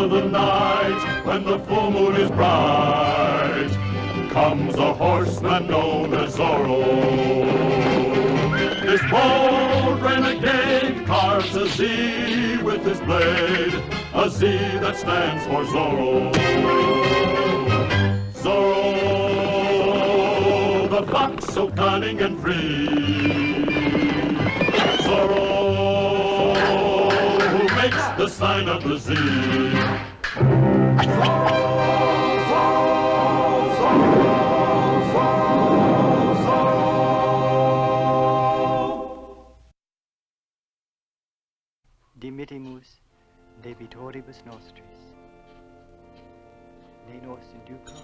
of the night, when the full moon is bright, comes a horseman known as Zorro. This bold renegade carves a Z with his blade, a Z that stands for Zorro. Zorro, the fox so cunning and free. Zorro, who makes the sign of the Z. Dimittimus de vitoribus nostris. Ne nos inducas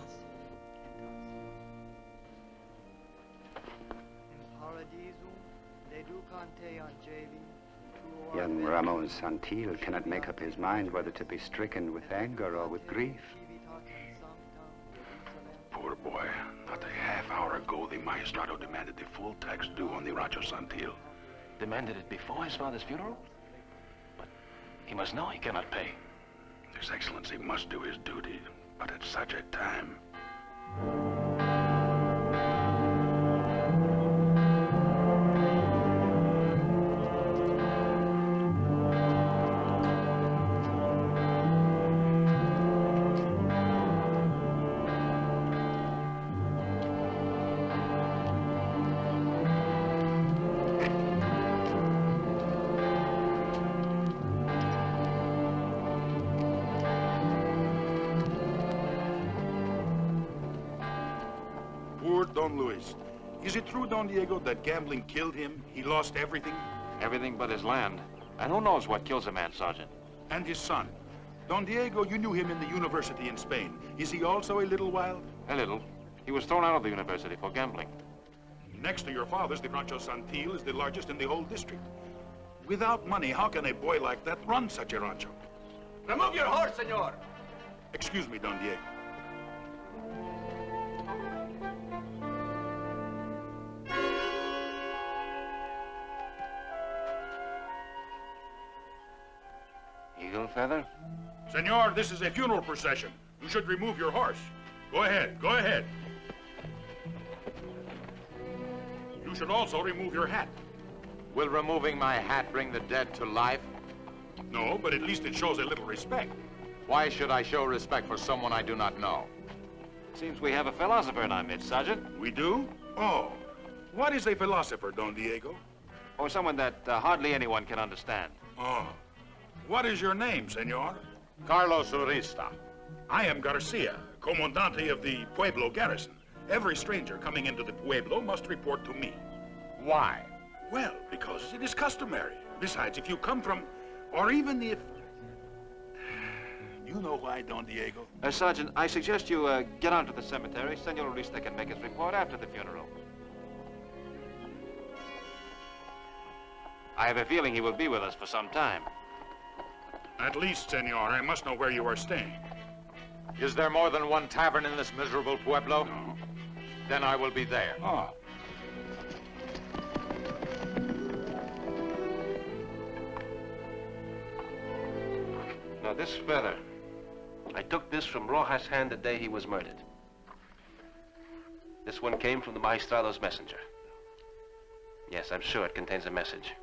in paradisum deducante angeli. Young Ramon Santil cannot make up his mind whether to be stricken with anger or with grief. Poor boy. Not a half hour ago, the Magistrado demanded the full tax due on the Rancho Santil. Demanded it before his father's funeral? But he must know he cannot pay. His Excellency must do his duty, but at such a time. Don Luis. Is it true, Don Diego, that gambling killed him? He lost everything? Everything but his land. And who knows what kills a man, Sergeant? And his son. Don Diego, you knew him in the university in Spain. Is he also a little wild? A little. He was thrown out of the university for gambling. Next to your father's, the Rancho Santil is the largest in the whole district. Without money, how can a boy like that run such a rancho? Remove your horse, senor! Excuse me, Don Diego. Eagle feather? Senor, this is a funeral procession. You should remove your horse. Go ahead, go ahead. You should also remove your hat. Will removing my hat bring the dead to life? No, but at least it shows a little respect. Why should I show respect for someone I do not know? Seems we have a philosopher in our midst, Sergeant. We do? Oh. What is a philosopher, Don Diego? Or someone that hardly anyone can understand. Oh. What is your name, senor? Carlos Urista. I am Garcia, comandante of the Pueblo garrison. Every stranger coming into the Pueblo must report to me. Why? Well, because it is customary. Besides, if you come from, or even if... You know why, Don Diego? Sergeant, I suggest you get on to the cemetery. Senor Urista can make his report after the funeral. I have a feeling he will be with us for some time. At least, senor, I must know where you are staying. Is there more than one tavern in this miserable pueblo? No. Then I will be there. Ah. Now, this feather, I took this from Rojas' hand the day he was murdered. This one came from the Magistrado's messenger. Yes, I'm sure it contains a message.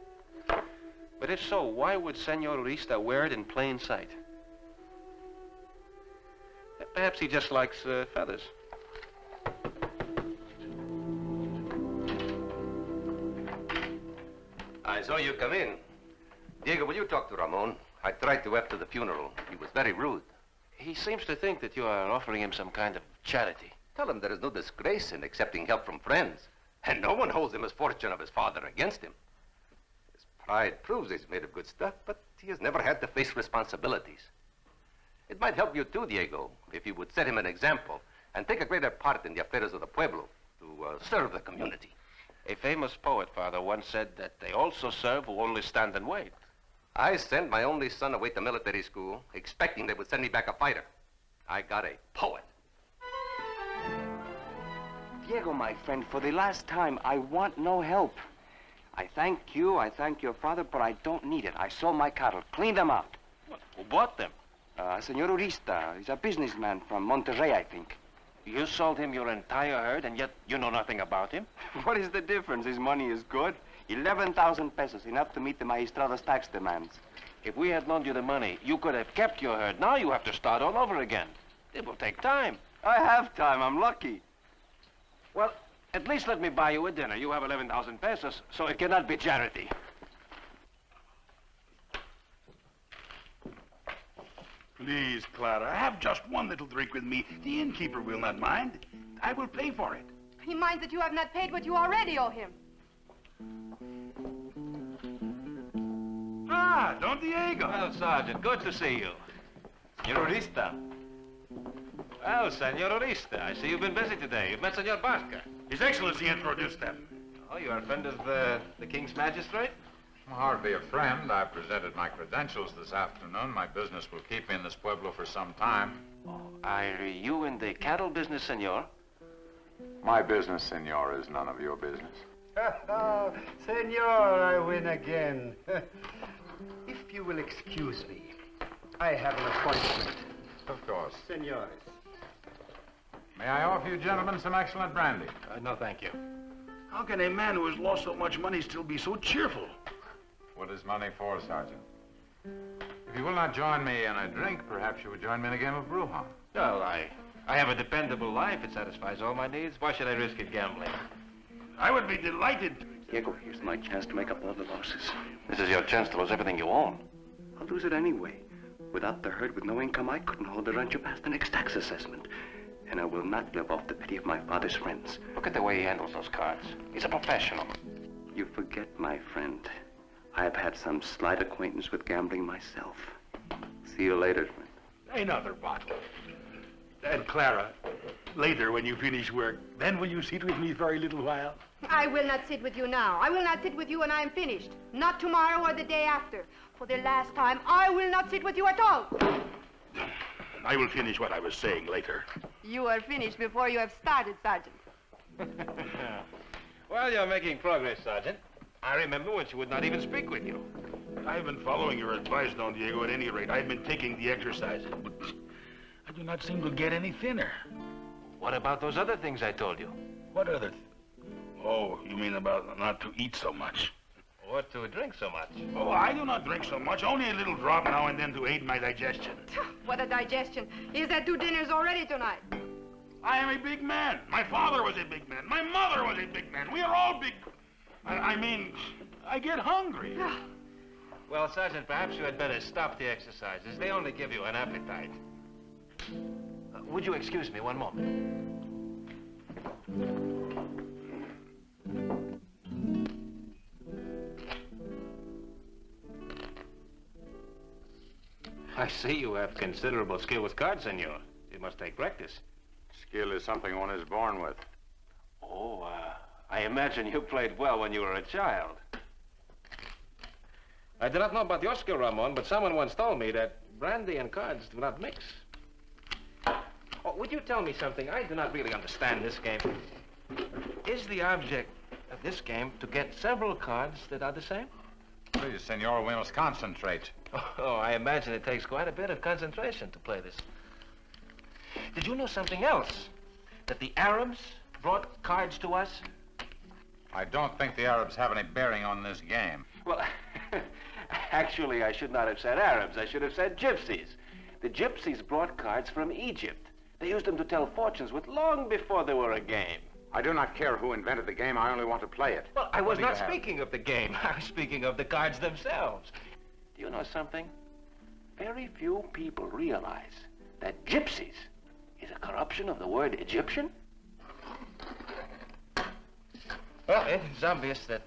But if so, why would Senor Urista wear it in plain sight? Perhaps he just likes feathers. I saw you come in. Diego, will you talk to Ramon? I tried to after the funeral. He was very rude. He seems to think that you are offering him some kind of charity. Tell him there is no disgrace in accepting help from friends. And no one holds the misfortune of his father against him. His pride proves he's made of good stuff, but he has never had to face responsibilities. It might help you too, Diego, if you would set him an example and take a greater part in the affairs of the pueblo to serve the community. A famous poet, Father, once said that they also serve who only stand and wait. I sent my only son away to military school, expecting they would send me back a fighter. I got a poet. Diego, my friend, for the last time, I want no help. I thank you, I thank your father, but I don't need it. I sold my cattle, cleaned them out. What? Who bought them? Senor Urista. He's a businessman from Monterrey, I think. You sold him your entire herd, and yet you know nothing about him? What is the difference? His money is good. 11,000 pesos, enough to meet the magistrado's tax demands. If we had loaned you the money, you could have kept your herd. Now you have to start all over again. It will take time. I have time. I'm lucky. Well, at least let me buy you a dinner. You have 11,000 pesos, so it cannot be charity. Please, Clara, have just one little drink with me. The innkeeper will not mind. I will pay for it. He minds that you have not paid what you already owe him. Ah, Don Diego. Well, Sergeant, good to see you. Senor Urista. Well, Senor Urista, I see you've been busy today. You've met Senor Barca. His Excellency introduced them. Oh, you are a friend of the King's Magistrate? Hardly a friend. I presented my credentials this afternoon. My business will keep me in this pueblo for some time. Oh, are you in the cattle business, senor? My business, senor, is none of your business. Senor, I win again. If you will excuse me, I have an appointment. Of course. Senores. May I offer you gentlemen some excellent brandy? No, thank you. How can a man who has lost so much money still be so cheerful? What is money for, Sergeant? If you will not join me in a drink, perhaps you would join me in a game of bruja. Well, I have a dependable life. It satisfies all my needs. Why should I risk it gambling? I would be delighted to. Diego, here's my chance to make up all the losses. This is your chance to lose everything you own. I'll lose it anyway. Without the herd, with no income, I couldn't hold the rancho past the next tax assessment. And I will not live off the pity of my father's friends. Look at the way he handles those cards. He's a professional. You forget, my friend. I've had some slight acquaintance with gambling myself. See you later, friend. Another bottle. And Clara, later when you finish work, then will you sit with me for a little while? I will not sit with you now. I will not sit with you when I am finished. Not tomorrow or the day after. For the last time, I will not sit with you at all. I will finish what I was saying later. You are finished before you have started, Sergeant. Well, you're making progress, Sergeant. I remember when she would not even speak with you. I've been following your advice, Don Diego, at any rate. I've been taking the exercises, but I do not seem to get any thinner. What about those other things I told you? What other? Oh, you mean about not to eat so much? Or to drink so much? Oh, I do not drink so much. Only a little drop now and then to aid my digestion. What a digestion. He's had 2 dinners already tonight. I am a big man. My father was a big man. My mother was a big man. We are all big. I mean, I get hungry. Well, Sergeant, perhaps you had better stop the exercises. They only give you an appetite. Would you excuse me one moment? I see you have considerable skill with cards, senor. You must take practice. Skill is something one is born with. Oh, I imagine you played well when you were a child. I do not know about your skill, Ramon, but someone once told me that brandy and cards do not mix. Oh, would you tell me something? I do not really understand this game. Is the object of this game to get several cards that are the same? Please, senor, we must concentrate. Oh, I imagine it takes quite a bit of concentration to play this. Did you know something else? That the Arabs brought cards to us? I don't think the Arabs have any bearing on this game. Well, actually, I should not have said Arabs. I should have said gypsies. The gypsies brought cards from Egypt. They used them to tell fortunes with long before they were a game. I do not care who invented the game. I only want to play it. Well, I was not speaking of the game. I was speaking of the cards themselves. Do you know something? Very few people realize that gypsies is a corruption of the word Egyptian. Well, it's obvious that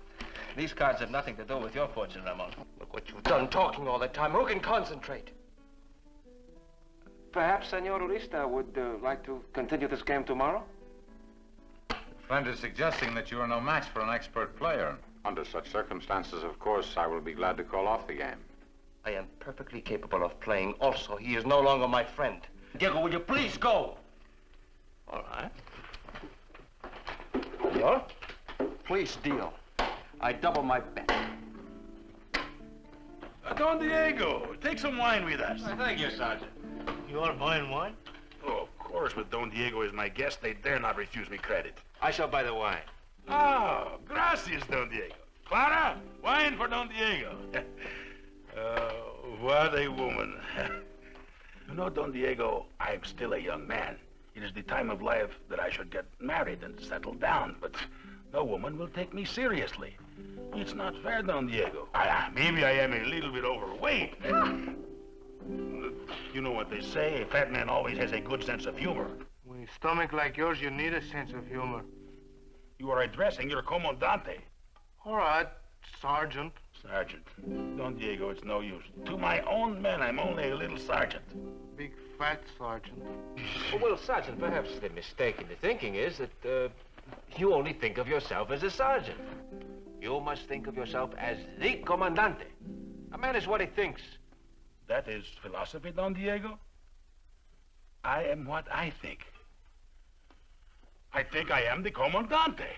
these cards have nothing to do with your fortune, Ramon. Look what you've done talking all the time. Who can concentrate? Perhaps Senor Urista would like to continue this game tomorrow? A friend is suggesting that you are no match for an expert player. Under such circumstances, of course, I will be glad to call off the game. I am perfectly capable of playing also. He is no longer my friend. Diego, will you please go? All right. Senor? Please deal. I double my bet. Don Diego, take some wine with us. Thank you, Sergeant. You are buying wine? Oh, of course, but Don Diego is my guest. They dare not refuse me credit. I shall buy the wine. Oh, gracias, Don Diego. Clara, wine for Don Diego. What a woman. You know, Don Diego, I'm still a young man. It is the time of life that I should get married and settle down, but no woman will take me seriously. It's not fair, Don Diego. Maybe I am a little bit overweight. You know what they say, a fat man always has a good sense of humor. With a stomach like yours, you need a sense of humor. You are addressing your comandante. All right, Sergeant. Sergeant. Don Diego, it's no use. To my own men, I'm only a little sergeant. Big fat sergeant. Well, Sergeant, perhaps the mistake in the thinking is that you only think of yourself as a sergeant. You must think of yourself as the comandante. A man is what he thinks. That is philosophy, Don Diego? I am what I think. I think I am the comandante.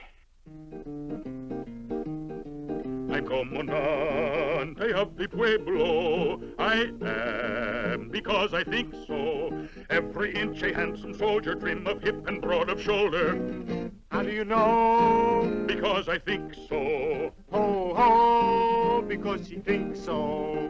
I'm comandante of the pueblo. I am because I think so. Every inch a handsome soldier, trim of hip and broad of shoulder. How do you know? Because I think so. Ho, ho, because he thinks so.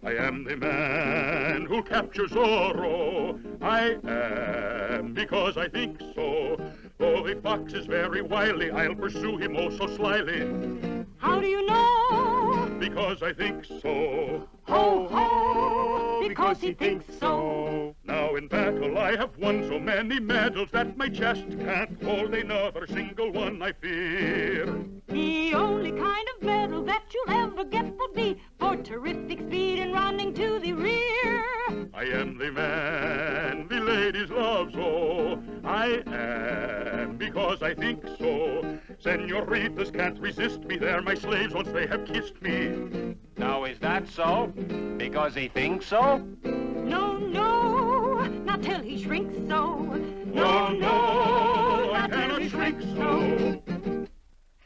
I am the man who captures Zorro. I am because I think so. Though the fox is very wily, I'll pursue him oh so slyly. How do you know? Because I think so. Ho, ho, because he thinks so. Now in battle I have won so many medals that my chest can't hold another single one, I fear. The only kind of medal that you'll ever get will be for terrific speed and running to the rear. I am the man the ladies love so. I am because I think so. Senoritas can't resist me, they're my slaves once they have kissed me. Now, is that so? Because he thinks so? No, no, not till he shrinks so. No, no, I cannot shrink so.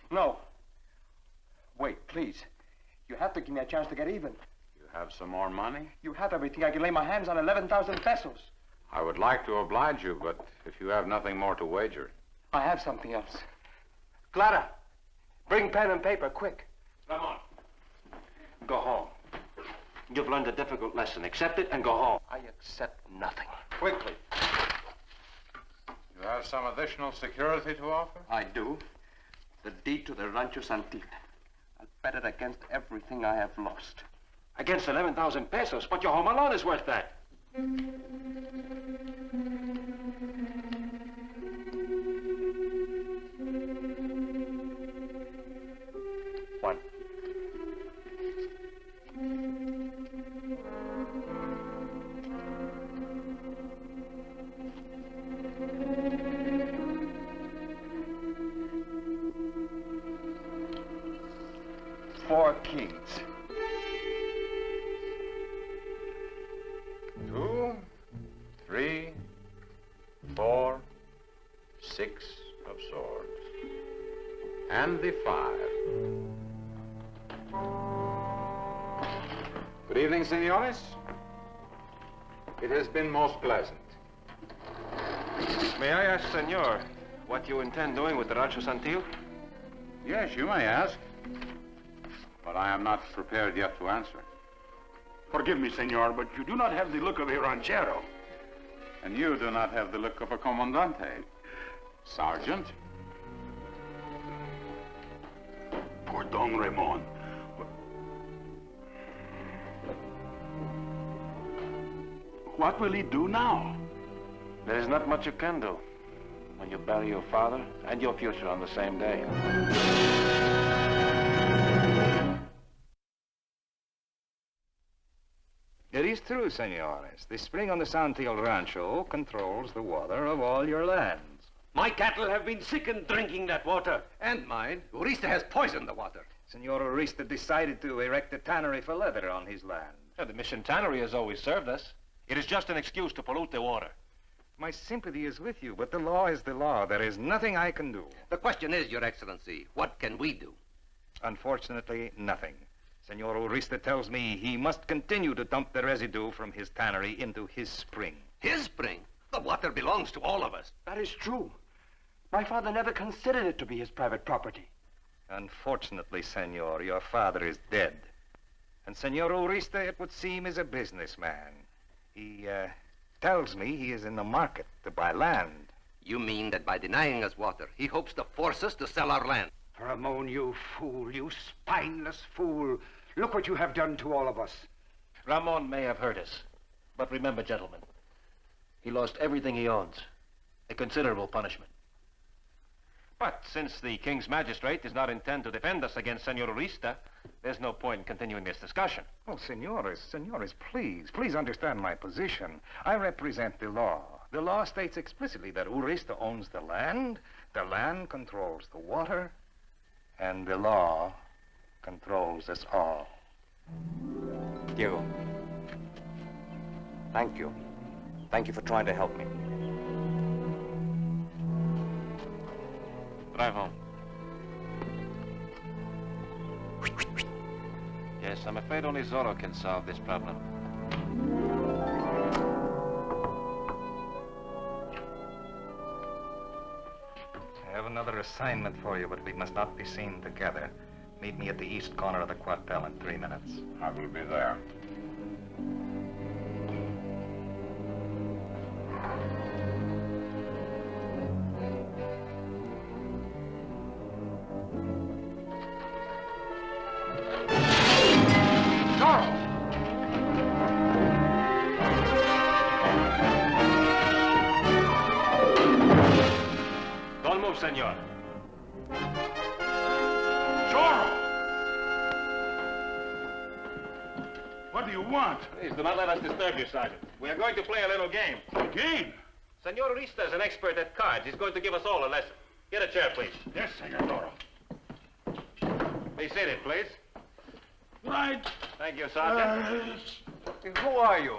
No. Wait, please. You have to give me a chance to get even. You have some more money? You have everything. I can lay my hands on 11,000 pesos. I would like to oblige you, but if you have nothing more to wager. I have something else. Clara, bring pen and paper, quick. Come on. Go home. You've learned a difficult lesson. Accept it and go home. I accept nothing. Quickly. You have some additional security to offer? I do. The deed to the Rancho Santil. I'll bet it against everything I have lost. Against 11,000 pesos? But your home alone is worth that. One. Four kings. 2, 3, 4, 6 of swords. And the 5. Good evening, senores. It has been most pleasant. May I ask, senor, what you intend doing with the Rancho Santil? Yes, you may ask. But I am not prepared yet to answer. Forgive me, senor, but you do not have the look of a ranchero. And you do not have the look of a comandante. Sergeant. Poor Don Ramon. What will he do now? There is not much you can do when you bury your father and your future on the same day. It is true, senores. The spring on the Santil Rancho controls the water of all your lands. My cattle have been sickened drinking that water. And mine. Urista has poisoned the water. Senor Urista decided to erect a tannery for leather on his land. The mission tannery has always served us. It is just an excuse to pollute the water. My sympathy is with you, but the law is the law. There is nothing I can do. The question is, Your Excellency, what can we do? Unfortunately, nothing. Senor Urista tells me he must continue to dump the residue from his tannery into his spring. His spring? The water belongs to all of us. That is true. My father never considered it to be his private property. Unfortunately, Senor, your father is dead. And Senor Urista, it would seem, is a businessman. He tells me he is in the market to buy land. You mean that by denying us water, he hopes to force us to sell our land? Ramon, you fool, you spineless fool. Look what you have done to all of us. Ramon may have hurt us. But remember, gentlemen, he lost everything he owns. A considerable punishment. But since the King's magistrate does not intend to defend us against Senor Urista, there's no point in continuing this discussion. Oh, senores, please understand my position. I represent the law. The law states explicitly that Urista owns the land controls the water, and the law controls us all. Diego, thank you. Thank you for trying to help me. Drive home. Yes, I'm afraid only Zorro can solve this problem. I have another assignment for you, but we must not be seen together. Meet me at the east corner of the quartel in 3 minutes. I will be there. Senor. Zorro! What do you want? Please do not let us disturb you, Sergeant. We are going to play a little game. A game? Senor Urista is an expert at cards. He's going to give us all a lesson. Get a chair, please. Yes, Senor Zorro. Be seated, please. Right. Thank you, Sergeant. Who are you?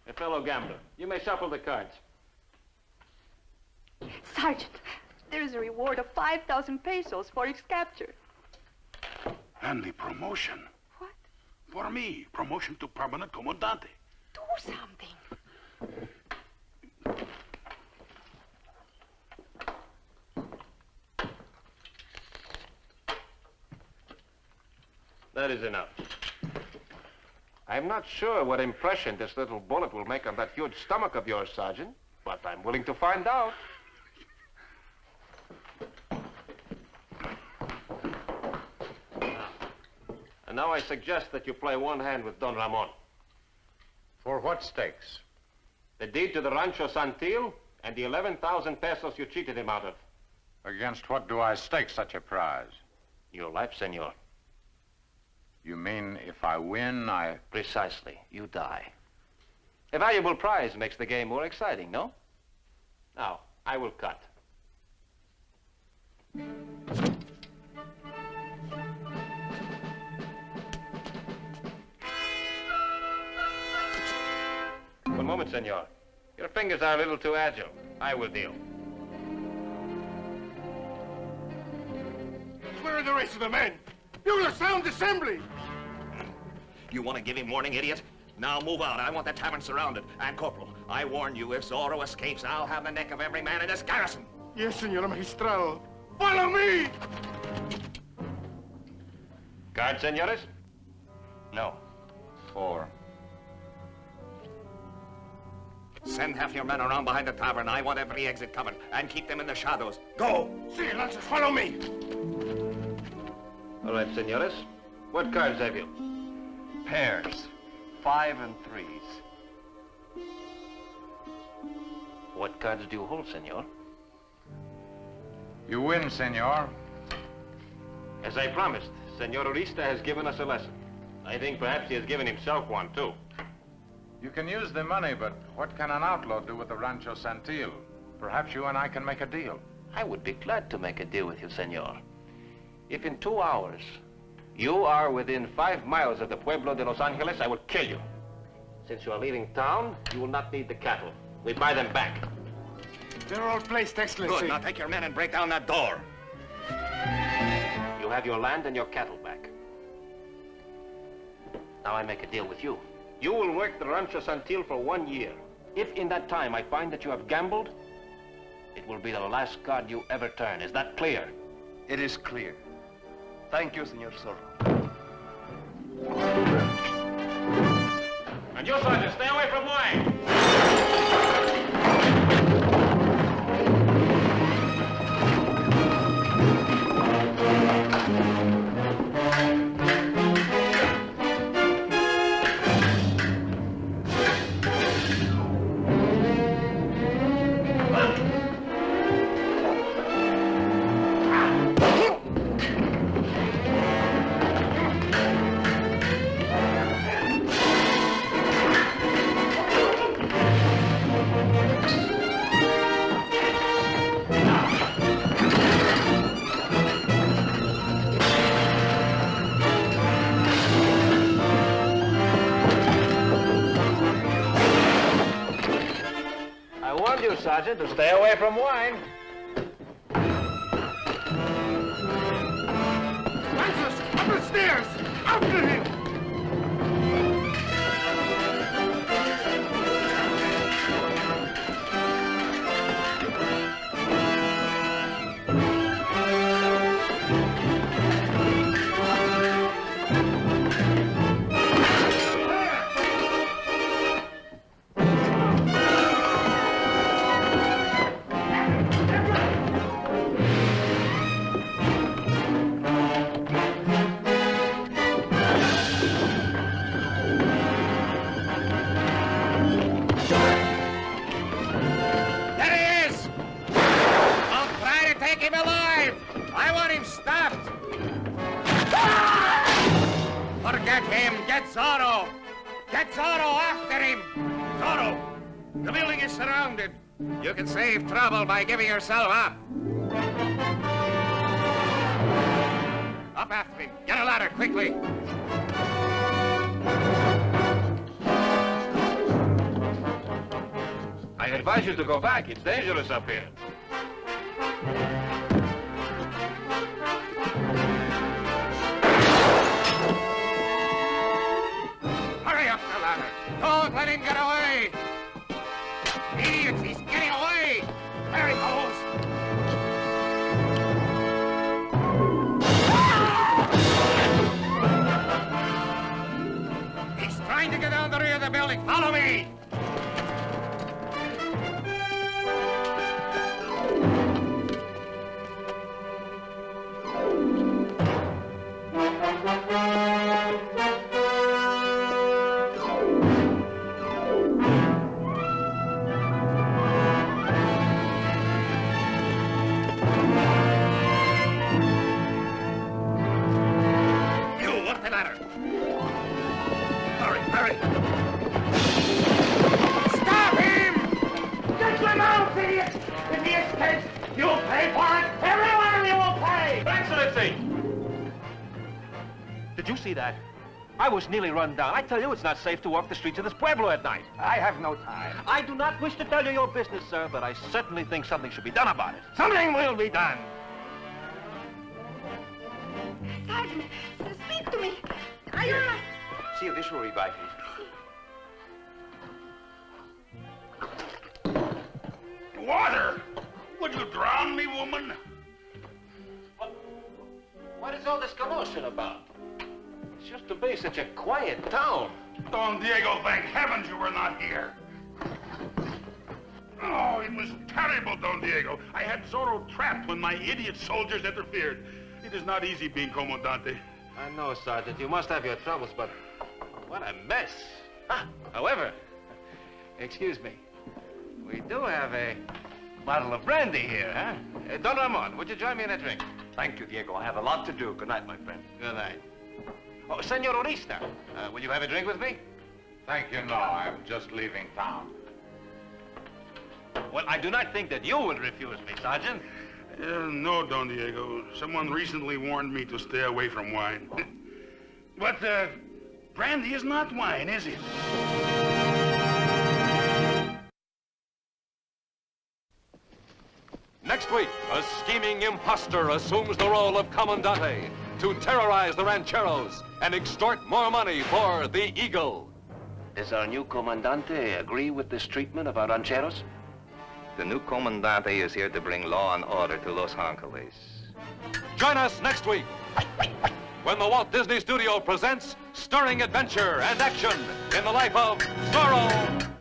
A fellow gambler. You may shuffle the cards. Sergeant, there is a reward of 5,000 pesos for its capture. And the promotion. What? For me, promotion to permanent comandante. Do something. That is enough. I'm not sure what impression this little bullet will make on that huge stomach of yours, Sergeant, but I'm willing to find out. And now I suggest that you play one hand with Don Ramon. For what stakes? The deed to the Rancho Santil and the 11,000 pesos you cheated him out of. Against what do I stake such a prize? Your life, senor. You mean if I win, I... Precisely. You die. A valuable prize makes the game more exciting, no? Now, I will cut. One moment, senor. Your fingers are a little too agile. I will deal. Where are the rest of the men? You will sound assembly! You want to give him warning, idiot? Now move out. I want the tavern surrounded. And, Corporal, I warn you, if Zorro escapes, I'll have the neck of every man in this garrison. Yes, Senor Magistral. Follow me! Guard, senores? No. 4. Send half your men around behind the tavern. I want every exit covered. And keep them in the shadows. Go! See, Lancers, follow me! All right, senores. What cards have you? Pairs. 5 and 3s. What cards do you hold, senor? You win, senor. As I promised, Senor Urista has given us a lesson. I think perhaps he has given himself one, too. You can use the money, but what can an outlaw do with the Rancho Santil? Perhaps you and I can make a deal. I would be glad to make a deal with you, senor. If in 2 hours you are within 5 miles of the Pueblo de Los Angeles, I will kill you. Since you are leaving town, you will not need the cattle. We buy them back. They're all placed, Excellency. Good. Now take your men and break down that door. You have your land and your cattle back. Now I make a deal with you. You will work the Rancho Santil for 1 year. If in that time I find that you have gambled, it will be the last card you ever turn. Is that clear? It is clear. Thank you, Senor Zorro. And you, Sergeant, stay away from wine. Sergeant, to stay away from wine. Francis, up the stairs! After him! Forget him! Get Zorro! Get Zorro after him! Zorro! The building is surrounded. You can save trouble by giving yourself up. Up after him. Get a ladder, quickly. I advise you to go back. It's dangerous up here. Hurry up the ladder. Don't let him get away. Idiots, he's getting away. There he goes. He's trying to get down the rear of the building. Follow me. You'll pay for it! Every one of you will pay! Excellency! Did you see that? I was nearly run down. I tell you, it's not safe to walk the streets of this pueblo at night. I have no time. I do not wish to tell you your business, sir, but I certainly think something should be done about it. Something will be done. Sergeant, speak to me. See if this will revive you. Water! Would you drown me, woman? What is all this commotion about? It's just to be such a quiet town. Don Diego, thank heavens you were not here. Oh, it was terrible, Don Diego. I had Zorro trapped when my idiot soldiers interfered. It is not easy being Comandante. I know, Sergeant. You must have your troubles, but what a mess. However, excuse me, we do have a bottle of brandy here, huh? Don Ramon, would you join me in a drink? Thank you, Diego. I have a lot to do. Good night, my friend. Good night. Oh, Senor Orista, will you have a drink with me? Thank you, no. I'm just leaving town. Well, I do not think that you will refuse me, Sergeant. No, Don Diego. Someone recently warned me to stay away from wine. But, brandy is not wine, is it? Next week, a scheming imposter assumes the role of Commandante. to terrorize the rancheros and extort more money for the Eagle. Does our new comandante agree with this treatment of our rancheros? The new comandante is here to bring law and order to Los Angeles. Join us next week when the Walt Disney Studio presents stirring adventure and action in the life of Zorro.